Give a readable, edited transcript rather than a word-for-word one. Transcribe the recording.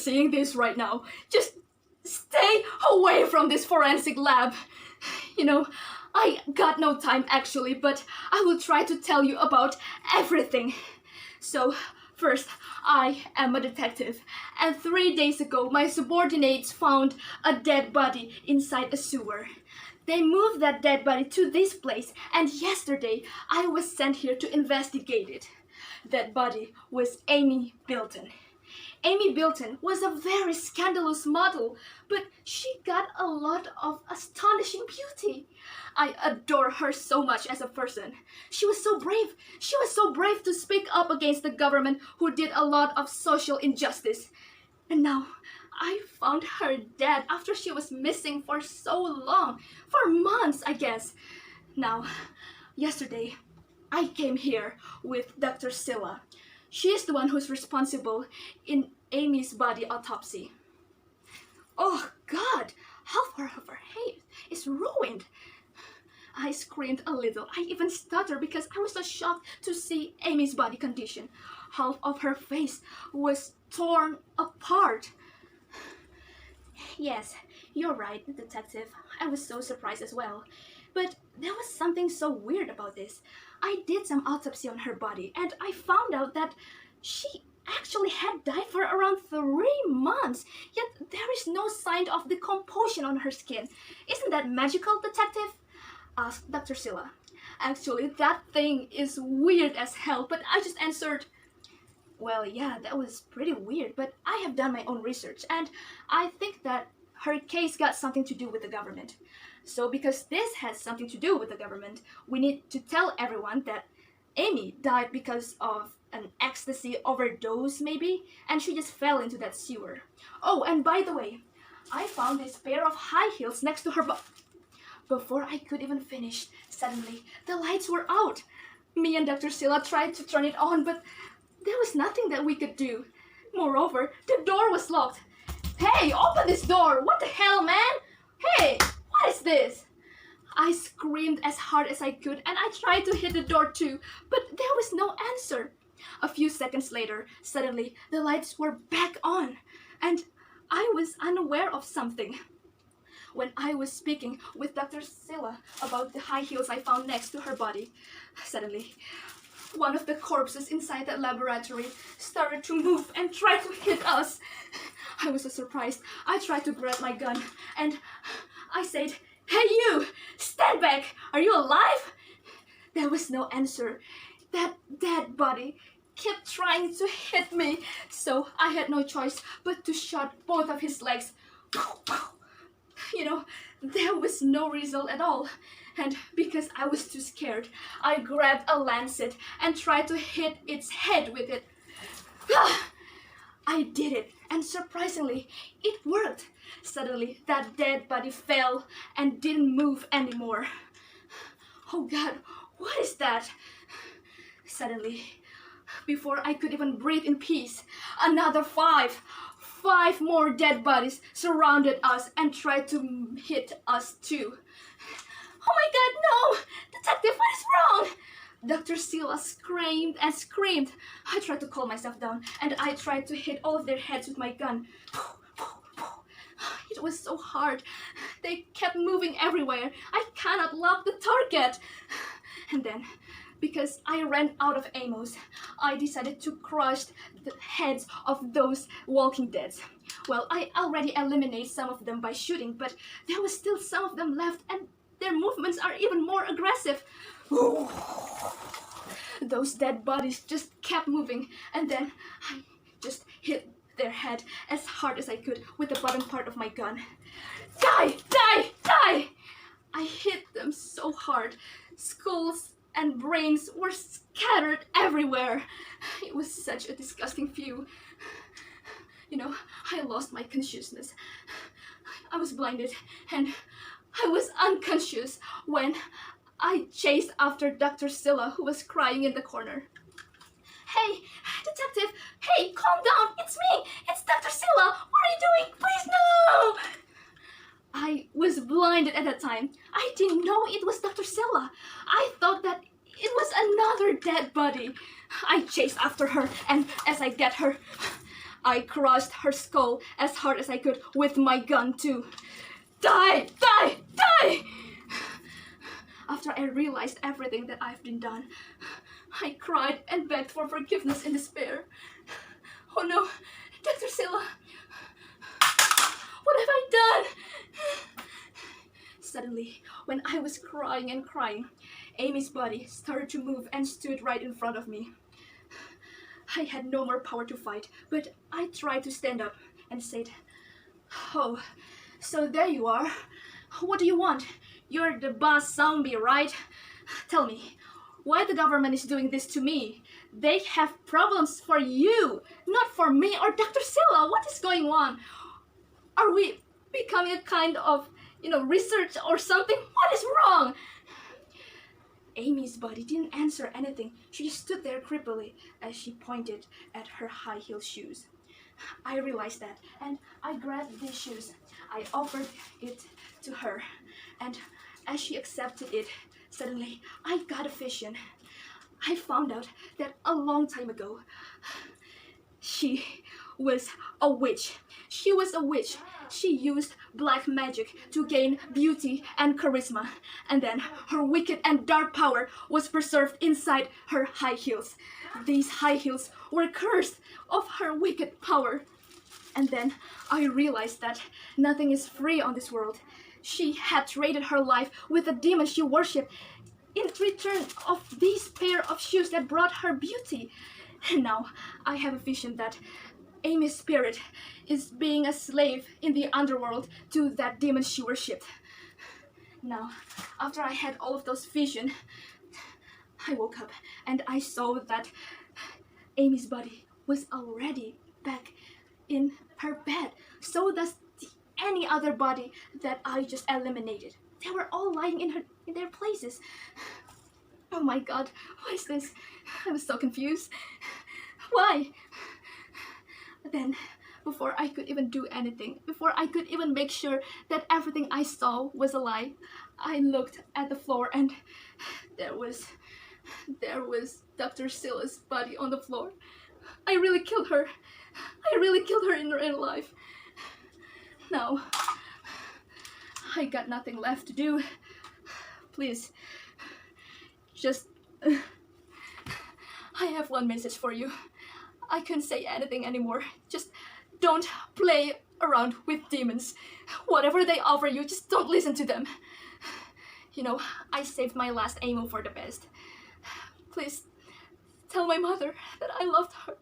seeing this right now. Just stay away from this forensic lab. You know, I got no time actually, but I will try to tell you about everything. So, first, I am a detective, and 3 days ago my subordinates found a dead body inside a sewer. They moved that dead body to this place, and yesterday I was sent here to investigate it. That body was Amy Bilton. Amy Bilton was a very scandalous model, but she got a lot of astonishing beauty. I adore her so much as a person. She was so brave. She was so brave to speak up against the government who did a lot of social injustice. And now, I found her dead after she was missing for so long. For months, I guess. Now, yesterday, I came here with Dr. Silla. She is the one who's responsible in Amy's body autopsy. Oh God, half of her head is ruined. I screamed a little. I even stuttered because I was so shocked to see Amy's body condition. Half of her face was torn apart. Yes, you're right, detective. I was so surprised as well. But there was something so weird about this. I did some autopsy on her body, and I found out that she actually had died for around 3 months, yet there is no sign of decomposition on her skin. Isn't that magical, detective? Asked Dr. Silla. Actually, that thing is weird as hell, but I just answered, well, yeah, that was pretty weird, but I have done my own research, and I think that her case got something to do with the government. So because this has something to do with the government, we need to tell everyone that Amy died because of an ecstasy overdose, maybe, and she just fell into that sewer. Oh, and by the way, I found this pair of high heels next to her Before I could even finish, suddenly the lights were out. Me and Dr. Silla tried to turn it on, but there was nothing that we could do. Moreover, the door was locked. Hey, open this door! What the hell, man? Hey, what is this? I screamed as hard as I could, and I tried to hit the door too, but there was no answer. A few seconds later, suddenly the lights were back on, and I was unaware of something. When I was speaking with Dr. Silla about the high heels I found next to her body, suddenly one of the corpses inside that laboratory started to move and try to hit us. I was so surprised. I tried to grab my gun and I said, "Hey you, stand back! Are you alive?" There was no answer. That dead body kept trying to hit me, so I had no choice but to shot both of his legs. You know, there was no result at all. And because I was too scared, I grabbed a lancet and tried to hit its head with it. I did it, and surprisingly, it worked. Suddenly, that dead body fell and didn't move anymore. Oh God, what is that? Suddenly, before I could even breathe in peace, another five more dead bodies surrounded us and tried to hit us too. Oh my God, no! Detective, what is wrong? Dr. Silla screamed and screamed. I tried to calm myself down and I tried to hit all of their heads with my gun. It was so hard. They kept moving everywhere. I cannot lock the target. And then, because I ran out of ammo, I decided to crush the heads of those walking deads. Well, I already eliminated some of them by shooting, but there was still some of them left, and their movements are even more aggressive. Those dead bodies just kept moving, and then I just hit their head as hard as I could with the bottom part of my gun. Die! Die! Die! I hit them so hard. Skulls and brains were scattered everywhere. It was such a disgusting view. You know, I lost my consciousness. I was blinded and I was unconscious when I chased after Dr. Silla, who was crying in the corner. Hey, detective, hey, calm down, it's me, it's Dr. Silla, what are you doing? Please, no! I was blinded at that time. I didn't know it was Dr. Silla. I thought that it was another dead body. I chased after her, and as I get her, I crushed her skull as hard as I could with my gun too. Die! Die! Die! After I realized everything that I've been done, I cried and begged for forgiveness in despair. Oh no, Dr. Silla, what have I done? Suddenly, when I was crying and crying, Amy's body started to move and stood right in front of me. I had no more power to fight, but I tried to stand up and said, "Oh, so there you are. What do you want? You're the boss zombie, right? Tell me, why the government is doing this to me? They have problems for you, not for me or Dr. Silla. What is going on? Are we becoming a kind of, research or something? What is wrong?" Amy's body didn't answer anything. She just stood there creepily as she pointed at her high-heel shoes. I realized that, and I grabbed these shoes. I offered it to her, and as she accepted it, suddenly I got a vision. I found out that a long time ago, she was a witch. She was a witch. She used black magic to gain beauty and charisma, and then her wicked and dark power was preserved inside her high heels. These high heels were cursed of her wicked power. And then I realized that nothing is free on this world. She had traded her life with the demon she worshipped in return of these pair of shoes that brought her beauty. And now I have a vision that Amy's spirit is being a slave in the underworld to that demon she worshipped. Now, after I had all of those visions, I woke up and I saw that Amy's body was already back in her bed. So does any other body that I just eliminated. They were all lying in their places. Oh my god, what is this? I was so confused. Why? Then, before I could even do anything, before I could even make sure that everything I saw was a lie, I looked at the floor and there was Dr. Silla's body on the floor. I really killed her. I really killed her in real life. Now, I got nothing left to do. Please, just... I have one message for you. I can't say anything anymore. Just don't play around with demons. Whatever they offer you, just don't listen to them. I saved my last ammo for the best. Please, tell my mother that I loved her.